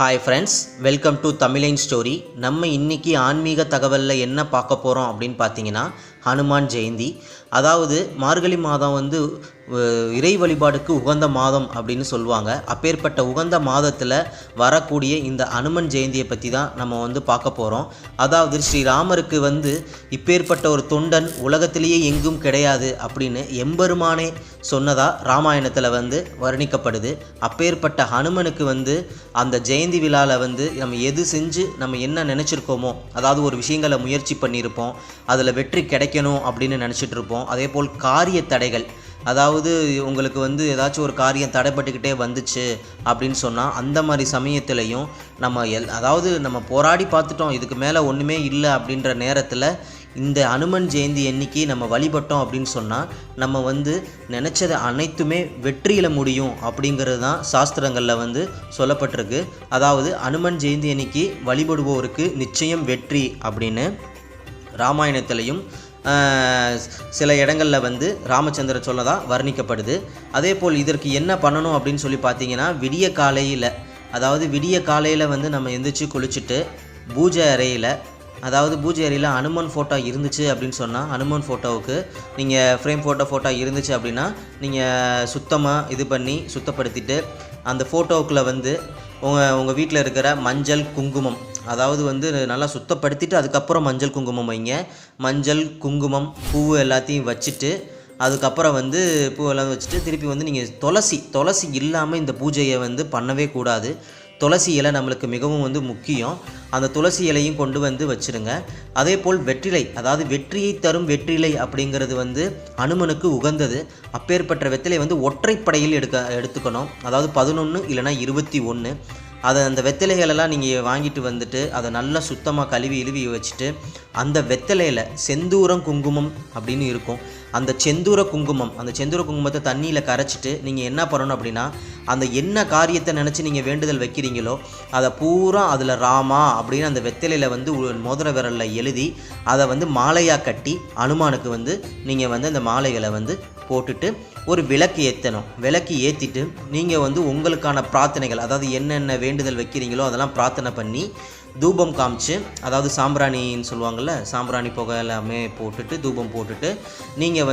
Hi friends, welcome to தமிழின் story. நம்ம இன்றைக்கி ஆன்மீக தகவலில் என்ன பார்க்க போகிறோம் அப்படின்னு பார்த்தீங்கன்னா, ஹனுமான் ஜெயந்தி. அதாவது மார்கழி மாதம் வந்து இறை வழிபாடுக்கு உகந்த மாதம் அப்படின்னு சொல்லுவாங்க. அப்பேற்பட்ட உகந்த மாதத்தில் வரக்கூடிய இந்த ஹனுமன் ஜெயந்தியை பற்றி தான் நம்ம வந்து பார்க்க போகிறோம். அதாவது ஸ்ரீராமருக்கு வந்து இப்பேற்பட்ட ஒரு தொண்டன் உலகத்திலேயே எங்கும் கிடையாது அப்படின்னு எம்பெருமானே சொன்னதாக ராமாயணத்தில் வந்து வர்ணிக்கப்படுது. அப்பேற்பட்ட ஹனுமனுக்கு வந்து அந்த ஜெயந்தி விழாவில் வந்து நம்ம எது செஞ்சு நம்ம என்ன நினச்சிருக்கோமோ, அதாவது ஒரு விஷயங்களை முயற்சி பண்ணியிருப்போம், அதில் வெற்றி கிடைக்கணும் அப்படின்னு நினச்சிட்டு இருப்போம். அதே போல் காரிய தடைகள், அதாவது உங்களுக்கு வந்து ஏதாச்சும் ஒரு காரியம் தடைப்பட்டுக்கிட்டே வந்துச்சு அப்படின்னு சொன்னால், அந்த மாதிரி சமயத்துலையும் நம்ம அதாவது நம்ம போராடி பார்த்துட்டோம், இதுக்கு மேலே ஒன்றுமே இல்லை அப்படின்ற நேரத்தில் இந்த ஹனுமன் ஜெயந்தி அன்னைக்கு நம்ம வழிபட்டோம் அப்படின்னு சொன்னால், நம்ம வந்து நினச்சதை அனைத்துமே வெற்றியில் முடியும் அப்படிங்கிறது தான் சாஸ்திரங்களில் வந்து சொல்லப்பட்டிருக்கு. அதாவது ஹனுமன் ஜெயந்தி அன்னைக்கு வழிபடுவோருக்கு நிச்சயம் வெற்றி அப்படின்னு ராமாயணத்திலையும் சில இடங்களில் வந்து ராமச்சந்திர சொல்லதாக வர்ணிக்கப்படுது. அதே போல் இதற்கு என்ன பண்ணணும் அப்படின்னு சொல்லி பார்த்தீங்கன்னா, விடிய காலையில் வந்து நம்ம எந்திரிச்சு குளிச்சுட்டு பூஜை அறையில் ஹனுமன் ஃபோட்டோ இருந்துச்சு அப்படின்னு சொன்னால், ஹனுமன் ஃபோட்டோவுக்கு நீங்கள் ஃப்ரேம் ஃபோட்டோ இருந்துச்சு அப்படின்னா நீங்கள் சுத்தமாக சுத்தப்படுத்திட்டு அந்த ஃபோட்டோவுக்குள்ளே வந்து உங்கள் வீட்டில் இருக்கிற மஞ்சள் குங்குமம், அதாவது வந்து நல்லா சுத்தப்படுத்திட்டு அதுக்கப்புறம் மஞ்சள் குங்குமம் வைங்க. மஞ்சள் குங்குமம் பூ எல்லாத்தையும் வச்சுட்டு அதுக்கப்புறம் வந்து பூவெல்லாம் வச்சுட்டு திருப்பி வந்து நீங்கள் துளசி இல்லாமல் இந்த பூஜையை வந்து பண்ணவே கூடாது. துளசி இலை நம்மளுக்கு மிகவும் வந்து முக்கியம். அந்த துளசி இலையும் கொண்டு வந்து வச்சுருங்க. அதே போல் வெற்றிலை, அதாவது வெற்றியை தரும் வெற்றிலை அப்படிங்கிறது வந்து அனுமனுக்கு உகந்தது. அப்பேற்பட்ட வெற்றிலை வந்து ஒற்றைப்படையில் எடுத்துக்கணும். அதாவது 11 இல்லைனா 21. அந்த வெத்தலைகளெல்லாம் நீங்கள் வாங்கிட்டு வந்துட்டு அதை நல்லா சுத்தமாக கழுவி வச்சுட்டு, அந்த வெத்தலையில் செந்தூரம் குங்குமம் அப்படின்னு இருக்கும். அந்த செந்தூர குங்குமத்தை தண்ணியில் கரைச்சிட்டு நீங்கள் என்ன பண்ணணும் அப்படின்னா, அந்த என்ன காரியத்தை நினச்சி நீங்கள் வேண்டுதல் வைக்கிறீங்களோ அதை பூரா அதில் ராமா அப்படின்னு அந்த வெத்தலையில் வந்து மோதிர விரலில் எழுதி அதை வந்து மாலையாக கட்டி அனுமானுக்கு வந்து நீங்கள் வந்து அந்த மாலைகளை வந்து போட்டுட்டு ஒரு விளக்கு ஏற்றணும். விளக்கு ஏற்றிட்டு நீங்கள் வந்து உங்களுக்கான பிரார்த்தனைகள், அதாவது என்னென்ன வேண்டுதல் வைக்கிறீங்களோ அதெல்லாம் பிரார்த்தனை பண்ணி தூபம் காமிச்சு, அதாவது சாம்பிராணின்னு சொல்லுவாங்கள்ல, சாம்பிராணி புகை எல்லாமே போட்டுட்டு தூபம் போட்டுட்டு நீங்கள்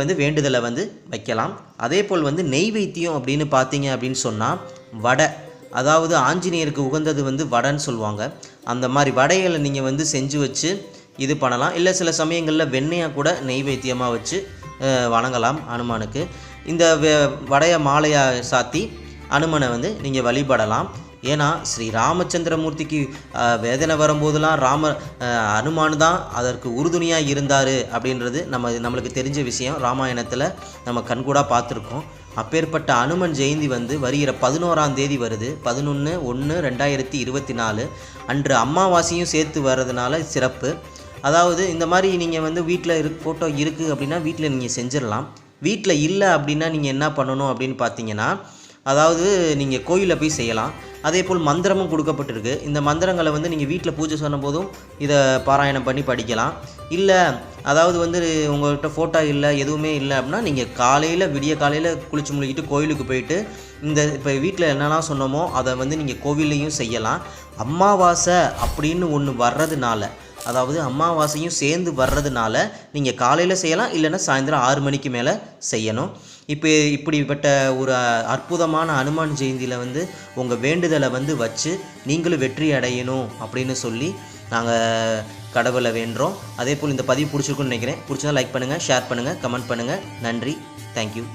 வந்து வேண்டுதலை வந்து வைக்கலாம். அதே போல் வந்து நெய்வேத்தியம் அப்படின்னு பார்த்தீங்க அப்படின்னு சொன்னால், வடை, அதாவது ஆஞ்சநேயருக்கு உகந்தது வந்து வடைன்னு சொல்லுவாங்க. அந்த மாதிரி வடைகளை நீங்கள் வந்து செஞ்சு வச்சு இது பண்ணலாம். இல்லை சில சமயங்களில் வெண்ணெயாக கூட நெய்வேத்தியமாக வச்சு வணங்கலாம் அனுமானுக்கு. இந்த வடையை மாலையாக சாத்தி அனுமனை வந்து நீங்கள் வழிபடலாம். ஏன்னா ஸ்ரீ ராமச்சந்திரமூர்த்திக்கு வேதனை வரும்போதெல்லாம் அனுமான் தான் அதற்கு உறுதுணையாக இருந்தார் அப்படின்றது நம்மளுக்கு தெரிஞ்ச விஷயம். ராமாயணத்தில் நம்ம கண்கூடாக பார்த்துருக்கோம். அப்பேற்பட்ட அனுமன் ஜெயந்தி வந்து வருகிற 11ஆம் தேதி வருது. 11/1/2024 அன்று அமாவாசையும் சேர்த்து வர்றதுனால சிறப்பு. அதாவது இந்த மாதிரி நீங்கள் வந்து வீட்டில் ஃபோட்டோ இருக்குது அப்படின்னா வீட்டில் நீங்கள் செஞ்சிடலாம். வீட்டில் இல்லை அப்படின்னா நீங்கள் என்ன பண்ணணும் அப்படின்னு பார்த்தீங்கன்னா, அதாவது நீங்கள் கோயிலில் போய் செய்யலாம். அதே போல் மந்திரமும் கொடுக்கப்பட்டிருக்கு. இந்த மந்திரங்களை வந்து நீங்கள் வீட்டில் பூஜை சொன்ன போதும் இதை பாராயணம் பண்ணி படிக்கலாம். இல்லை அதாவது வந்து உங்கள்கிட்ட ஃபோட்டோ இல்லை, எதுவுமே இல்லை அப்படின்னா நீங்கள் விடிய காலையில் குளிச்சு முழுகிட்டு கோயிலுக்கு போயிட்டு இப்போ வீட்டில் என்னெல்லாம் சொன்னோமோ அதை வந்து நீங்கள் கோவில்லையும் செய்யலாம். அமாவாசை அப்படின்னு ஒன்று வர்றதுனால, அதாவது அமாவாசையும் சேர்ந்து வர்றதுனால நீங்கள் காலையில் செய்யலாம், இல்லைன்னா சாயந்தரம் 6 மணிக்கு மேலே செய்யணும். இப்படிப்பட்ட ஒரு அற்புதமான ஹனுமான் ஜெயந்தியில் வந்து உங்கள் வேண்டுதலை வந்து வச்சு நீங்களும் வெற்றி அடையணும் அப்படின்னு சொல்லி நாங்கள் கடவுளை வேண்டுறோம். அதே போல் இந்த பதிவு பிடிச்சிருக்குன்னு நினைக்கிறேன். பிடிச்சதா லைக் பண்ணுங்கள், ஷேர் பண்ணுங்கள், கமெண்ட் பண்ணுங்கள். நன்றி, தேங்க்யூ.